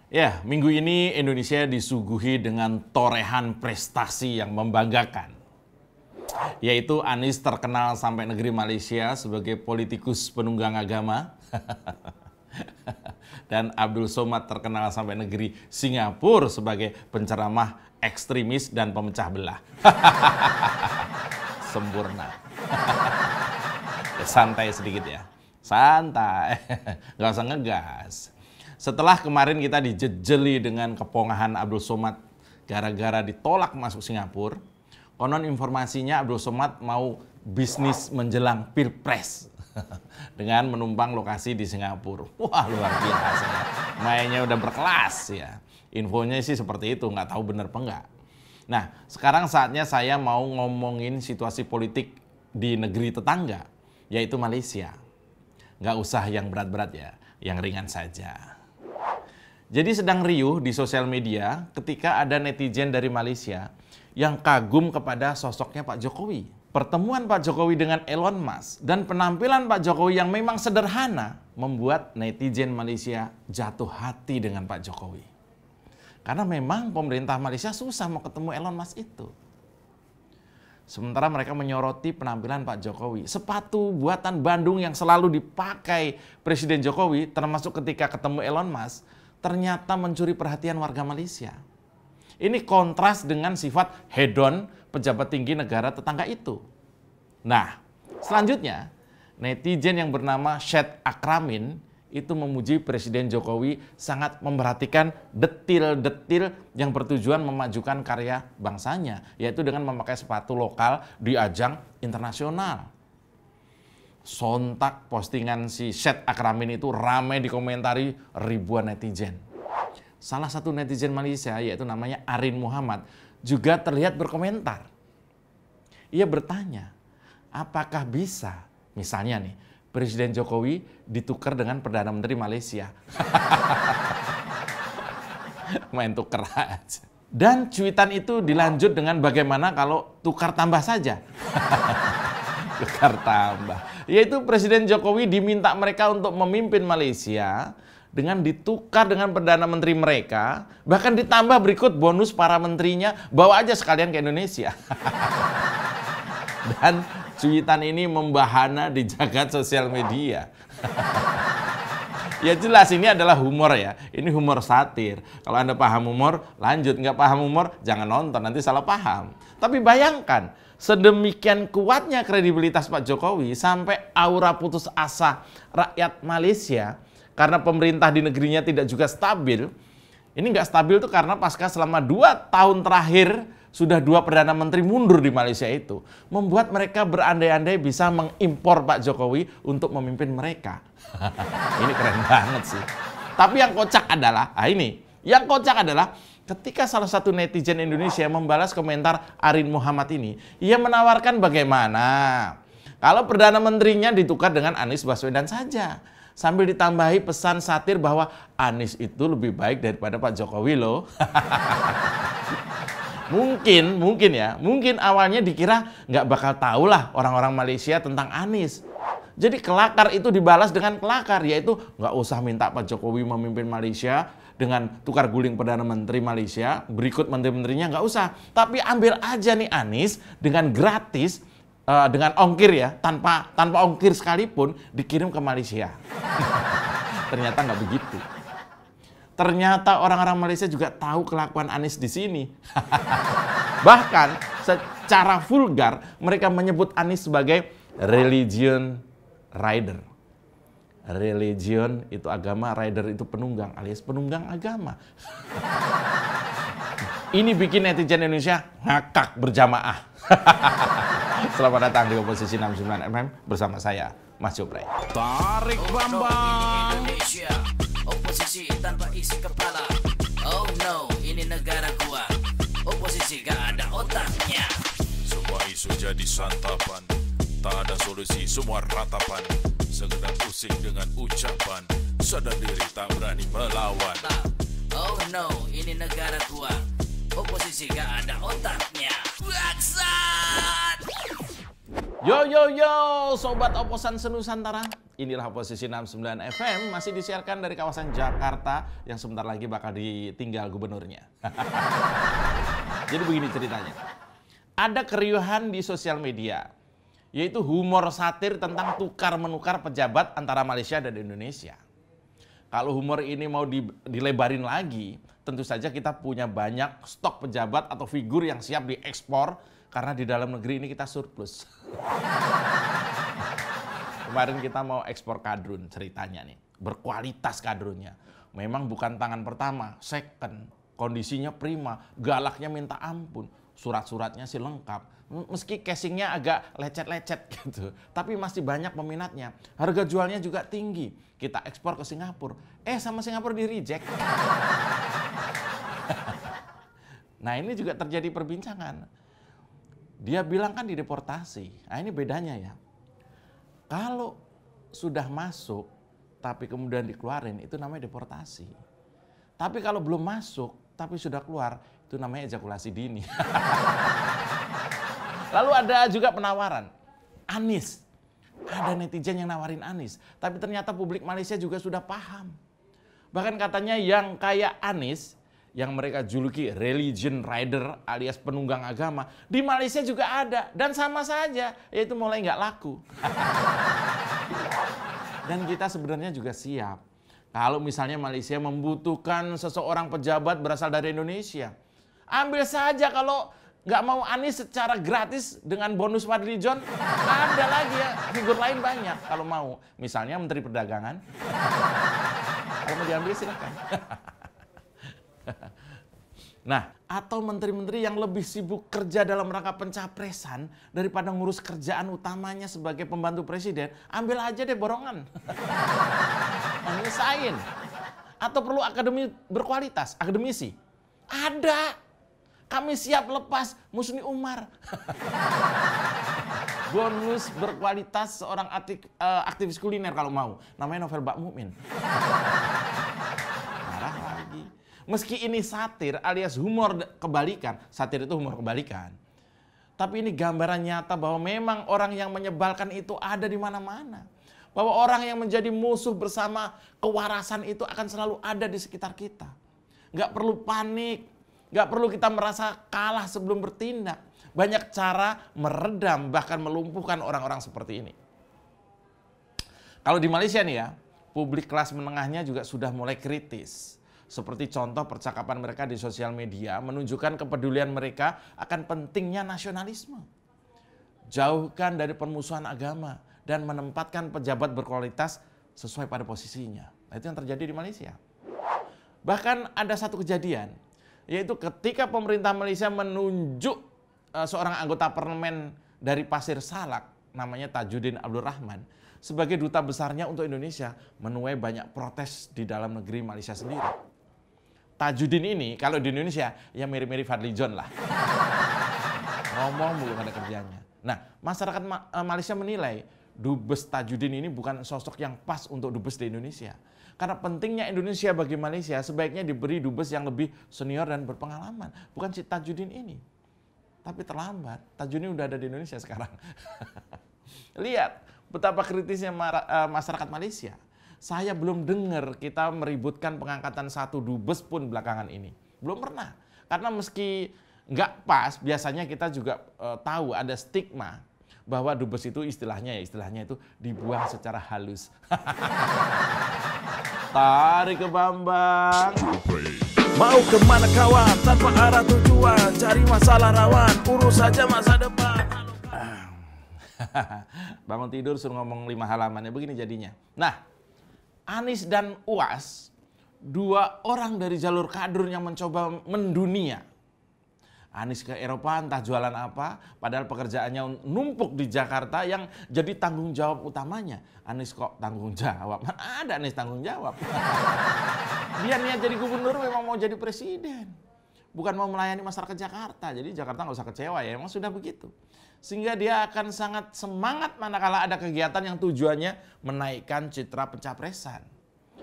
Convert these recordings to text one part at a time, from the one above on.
Ya, minggu ini Indonesia disuguhi dengan torehan prestasi yang membanggakan. Yaitu Anies terkenal sampai negeri Malaysia sebagai politikus penunggang agama. Dan Abdul Somad terkenal sampai negeri Singapura sebagai penceramah ekstremis dan pemecah belah. Sempurna. Santai sedikit ya. Santai. Nggak usah ngegas. Setelah kemarin kita dijejeli dengan kepongahan Abdul Somad gara-gara ditolak masuk Singapura, konon informasinya Abdul Somad mau bisnis menjelang Pilpres dengan menumpang lokasi di Singapura. Wah, luar biasa ya. Mainnya udah berkelas ya. Infonya sih seperti itu, nggak tahu bener apa enggak. Nah, sekarang saatnya saya mau ngomongin situasi politik di negeri tetangga, yaitu Malaysia. Nggak usah yang berat-berat ya, yang ringan saja. Jadi sedang riuh di sosial media ketika ada netizen dari Malaysia yang kagum kepada sosoknya Pak Jokowi. Pertemuan Pak Jokowi dengan Elon Musk dan penampilan Pak Jokowi yang memang sederhana membuat netizen Malaysia jatuh hati dengan Pak Jokowi. Karena memang pemerintah Malaysia susah mau ketemu Elon Musk itu. Sementara mereka menyoroti penampilan Pak Jokowi. Sepatu buatan Bandung yang selalu dipakai Presiden Jokowi, termasuk ketika ketemu Elon Musk, ternyata mencuri perhatian warga Malaysia. Ini kontras dengan sifat hedon pejabat tinggi negara tetangga itu. Nah, selanjutnya netizen yang bernama Syed Akramin itu memuji Presiden Jokowi sangat memperhatikan detil-detil yang bertujuan memajukan karya bangsanya, yaitu dengan memakai sepatu lokal di ajang internasional. Sontak postingan si Syed Akramin itu ramai dikomentari ribuan netizen. Salah satu netizen Malaysia yaitu namanya Arin Muhammad juga terlihat berkomentar. Ia bertanya, apakah bisa misalnya nih Presiden Jokowi ditukar dengan Perdana Menteri Malaysia? Main tukar aja. Dan cuitan itu dilanjut dengan bagaimana kalau tukar tambah saja. Tukar tambah. Yaitu Presiden Jokowi diminta mereka untuk memimpin Malaysia dengan ditukar dengan Perdana Menteri mereka, bahkan ditambah berikut bonus para menterinya, bawa aja sekalian ke Indonesia. Dan cuitan ini membahana di jagat sosial media. Ya jelas ini adalah humor ya, ini humor satir. Kalau Anda paham humor, lanjut. Nggak paham humor, jangan nonton, nanti salah paham. Tapi bayangkan, sedemikian kuatnya kredibilitas Pak Jokowi sampai aura putus asa rakyat Malaysia karena pemerintah di negerinya tidak juga stabil. Ini nggak stabil tuh karena pasca selama 2 tahun terakhir sudah 2 Perdana Menteri mundur di Malaysia itu. Membuat mereka berandai-andai bisa mengimpor Pak Jokowi untuk memimpin mereka. Ini keren banget sih. Tapi yang kocak adalah, yang kocak adalah ketika salah satu netizen Indonesia membalas komentar Arin Muhammad ini, ia menawarkan bagaimana kalau Perdana Menterinya ditukar dengan Anies Baswedan saja. Sambil ditambahi pesan satir bahwa Anies itu lebih baik daripada Pak Jokowi loh. Mungkin awalnya dikira nggak bakal tahu lah orang-orang Malaysia tentang Anies. Jadi kelakar itu dibalas dengan kelakar, yaitu nggak usah minta Pak Jokowi memimpin Malaysia dengan tukar guling Perdana Menteri Malaysia, berikut menteri-menterinya nggak usah. Tapi ambil aja nih Anies dengan gratis, dengan ongkir ya, tanpa ongkir sekalipun dikirim ke Malaysia. Ternyata nggak begitu. Ternyata orang-orang Malaysia juga tahu kelakuan Anies di sini. Bahkan secara vulgar mereka menyebut Anies sebagai religion rider. Religion itu agama, rider itu penunggang alias penunggang agama. Ini bikin netizen Indonesia ngakak berjamaah. Selamat datang di Oposisi 69 MM bersama saya, Mas Jopray. Tarik Bambang Indonesia, oposisi tanpa isi kepala. Oh no, ini negara gua. Oposisi gak ada otaknya. Semua isu jadi santapan, tak ada solusi, semua ratapan. Sekedar pusing dengan ucapan, sadar diri tak berani melawan. Oh no, ini negara gua. Oposisi gak ada otaknya. Bangsat! Yo, sobat oposan senusantara. Inilah Oposisi 69 FM, masih disiarkan dari kawasan Jakarta yang sebentar lagi bakal ditinggal gubernurnya. Jadi begini ceritanya. Ada keriuhan di sosial media, yaitu humor satir tentang tukar-menukar pejabat antara Malaysia dan Indonesia. Kalau humor ini mau dilebarin lagi, tentu saja kita punya banyak stok pejabat atau figur yang siap diekspor karena di dalam negeri ini kita surplus. Kemarin kita mau ekspor kadrun ceritanya nih, berkualitas kadrunnya. Memang bukan tangan pertama, second, kondisinya prima, galaknya minta ampun, surat-suratnya sih lengkap. Meski casingnya agak lecet-lecet gitu, tapi masih banyak peminatnya. Harga jualnya juga tinggi. Kita ekspor ke Singapura, sama Singapura di reject. Nah ini juga terjadi perbincangan. Dia bilang kan dideportasi. Nah ini bedanya ya. Kalau sudah masuk, tapi kemudian dikeluarin, itu namanya deportasi. Tapi kalau belum masuk, tapi sudah keluar, itu namanya ejakulasi dini. Lalu ada juga penawaran, Anies. Ada netizen yang nawarin Anies, tapi ternyata publik Malaysia juga sudah paham. Bahkan katanya yang kayak Anies, yang mereka juluki religion rider alias penunggang agama, di Malaysia juga ada dan sama saja, yaitu mulai nggak laku. Dan kita sebenarnya juga siap kalau misalnya Malaysia membutuhkan seseorang pejabat berasal dari Indonesia. Ambil saja, kalau nggak mau Anies secara gratis dengan bonus Fadli John, ada lagi ya figur lain banyak kalau mau. Misalnya Menteri Perdagangan. Kalau mau diambil silakan. Nah, atau menteri-menteri yang lebih sibuk kerja dalam rangka pencapresan daripada ngurus kerjaan utamanya sebagai pembantu presiden, ambil aja deh borongan. Nyesain. Atau perlu akademi berkualitas, akademisi. Ada. Kami siap lepas Musni Umar. Bonus berkualitas seorang aktivis kuliner kalau mau. Namanya Novel Bak Mukmin. Marah lagi. Meski ini satir alias humor kebalikan, satir itu humor kebalikan. Tapi ini gambaran nyata bahwa memang orang yang menyebalkan itu ada di mana-mana. Bahwa orang yang menjadi musuh bersama kewarasan itu akan selalu ada di sekitar kita. Nggak perlu panik, nggak perlu kita merasa kalah sebelum bertindak. Banyak cara meredam bahkan melumpuhkan orang-orang seperti ini. Kalau di Malaysia nih ya, publik kelas menengahnya juga sudah mulai kritis. Seperti contoh percakapan mereka di sosial media menunjukkan kepedulian mereka akan pentingnya nasionalisme. Jauhkan dari permusuhan agama dan menempatkan pejabat berkualitas sesuai pada posisinya. Nah, itu yang terjadi di Malaysia. Bahkan ada satu kejadian, yaitu ketika pemerintah Malaysia menunjuk seorang anggota parlemen dari Pasir Salak, namanya Tajuddin Abdul Rahman, sebagai duta besarnya untuk Indonesia, menuai banyak protes di dalam negeri Malaysia sendiri. Tajuddin ini kalau di Indonesia ya mirip-mirip Fadli John lah. Ngomong mulu ada kerjanya. Nah, masyarakat Malaysia menilai Dubes Tajuddin ini bukan sosok yang pas untuk dubes di Indonesia. Karena pentingnya Indonesia bagi Malaysia, sebaiknya diberi dubes yang lebih senior dan berpengalaman. Bukan si Tajuddin ini. Tapi terlambat, Tajuddin udah ada di Indonesia sekarang. Lihat betapa kritisnya masyarakat Malaysia. Saya belum dengar kita meributkan pengangkatan satu dubes pun belakangan ini. Belum pernah. Karena meski nggak pas, biasanya kita juga tahu ada stigma bahwa dubes itu istilahnya itu dibuang secara halus. Tarik ke Bambang. Mau kemana kawan, tanpa arah tujuan, cari masalah rawan, urus saja masa depan. Bangun tidur suruh ngomong 5 halaman, ya begini jadinya. Nah, Anies dan Uas, dua orang dari jalur kadrun yang mencoba mendunia. Anies ke Eropa entah jualan apa, padahal pekerjaannya numpuk di Jakarta yang jadi tanggung jawab utamanya. Anies kok tanggung jawab? Mana ada Anies tanggung jawab? Dia niat jadi gubernur memang mau jadi presiden. Bukan mau melayani masyarakat Jakarta. Jadi Jakarta nggak usah kecewa ya, emang sudah begitu. Sehingga dia akan sangat semangat manakala ada kegiatan yang tujuannya menaikkan citra pencapresan.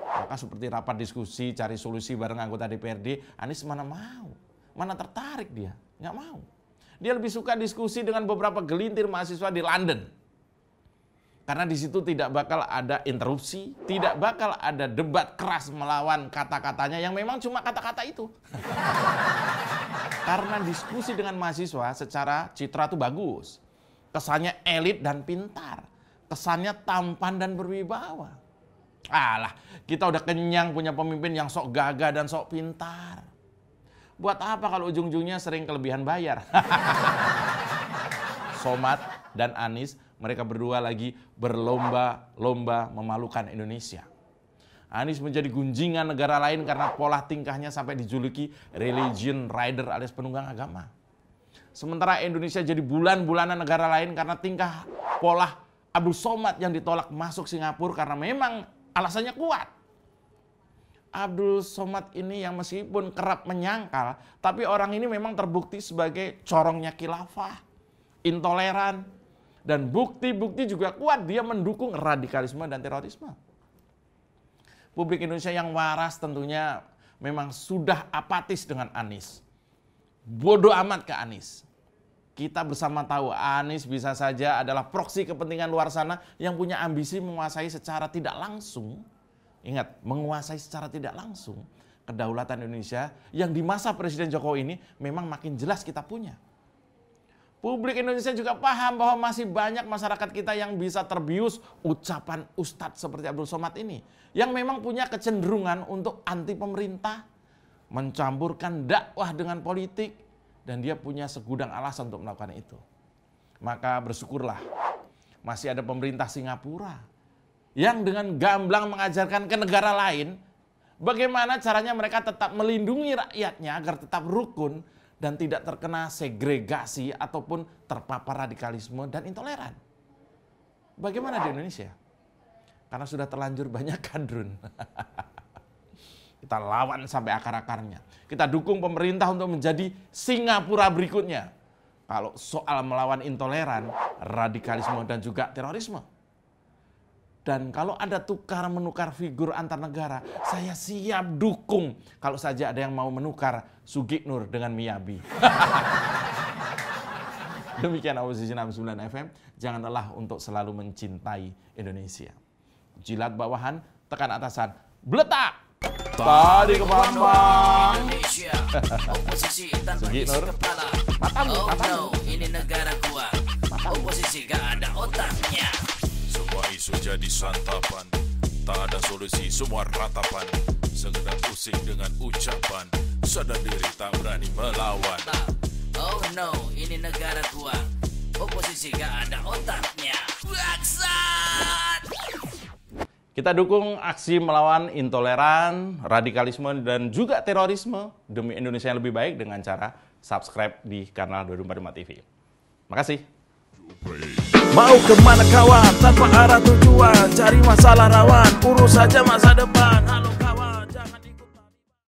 Maka seperti rapat diskusi, cari solusi bareng anggota DPRD, Anies mana mau? Mana tertarik dia? Nggak mau. Dia lebih suka diskusi dengan beberapa gelintir mahasiswa di London. Karena di situ tidak bakal ada interupsi, tidak bakal ada debat keras melawan kata-katanya yang memang cuma kata-kata itu. Karena diskusi dengan mahasiswa secara citra itu bagus. Kesannya elit dan pintar. Kesannya tampan dan berwibawa. Alah, kita udah kenyang punya pemimpin yang sok gagah dan sok pintar. Buat apa kalau ujung-ujungnya sering kelebihan bayar? Somad dan Anies, mereka berdua lagi berlomba-lomba memalukan Indonesia. Anies menjadi gunjingan negara lain karena pola tingkahnya sampai dijuluki religion rider alias penunggang agama. Sementara Indonesia jadi bulan-bulanan negara lain karena tingkah pola Abdul Somad yang ditolak masuk Singapura karena memang alasannya kuat. Abdul Somad ini yang meskipun kerap menyangkal, tapi orang ini memang terbukti sebagai corongnya khilafah, intoleran, dan bukti-bukti juga kuat dia mendukung radikalisme dan terorisme. Publik Indonesia yang waras tentunya memang sudah apatis dengan Anies. Bodoh amat ke Anies. Kita bersama tahu Anies bisa saja adalah proksi kepentingan luar sana yang punya ambisi menguasai secara tidak langsung. Ingat, menguasai secara tidak langsung kedaulatan Indonesia yang di masa Presiden Jokowi ini memang makin jelas kita punya. Publik Indonesia juga paham bahwa masih banyak masyarakat kita yang bisa terbius ucapan ustadz seperti Abdul Somad ini. Yang memang punya kecenderungan untuk anti pemerintah, mencampurkan dakwah dengan politik, dan dia punya segudang alasan untuk melakukan itu. Maka bersyukurlah masih ada pemerintah Singapura yang dengan gamblang mengajarkan ke negara lain bagaimana caranya mereka tetap melindungi rakyatnya agar tetap rukun dan tidak terkena segregasi ataupun terpapar radikalisme dan intoleran. Bagaimana di Indonesia? Karena sudah terlanjur banyak kadrun. Kita lawan sampai akar-akarnya. Kita dukung pemerintah untuk menjadi Singapura berikutnya. Kalau soal melawan intoleran, radikalisme dan juga terorisme. Dan kalau ada tukar-menukar figur antar negara, saya siap dukung kalau saja ada yang mau menukar Sugiknur dengan Miyabi. Demikian Oposisi 69 FM, jangan lelah untuk selalu mencintai Indonesia. Jilat bawahan, tekan atasan, beletak! Tadi ke Bambang. Oposisi tanpa isi kepala. Oh no, ini negara gua. Oposisi gak ada otaknya. Semua isu jadi santapan, tak ada solusi, semua ratapan. Sekedar pusing dengan ucapan, sadar diri tak berani melawan. Oh no, ini negara gua. Oposisi gak ada otaknya. Bangsat! Kita dukung aksi melawan intoleran, radikalisme, dan juga terorisme demi Indonesia yang lebih baik dengan cara subscribe di kanal 245 TV. Makasih. Mau kemana kawan, tanpa arah tujuan, cari masalah rawan, urus saja masa depan.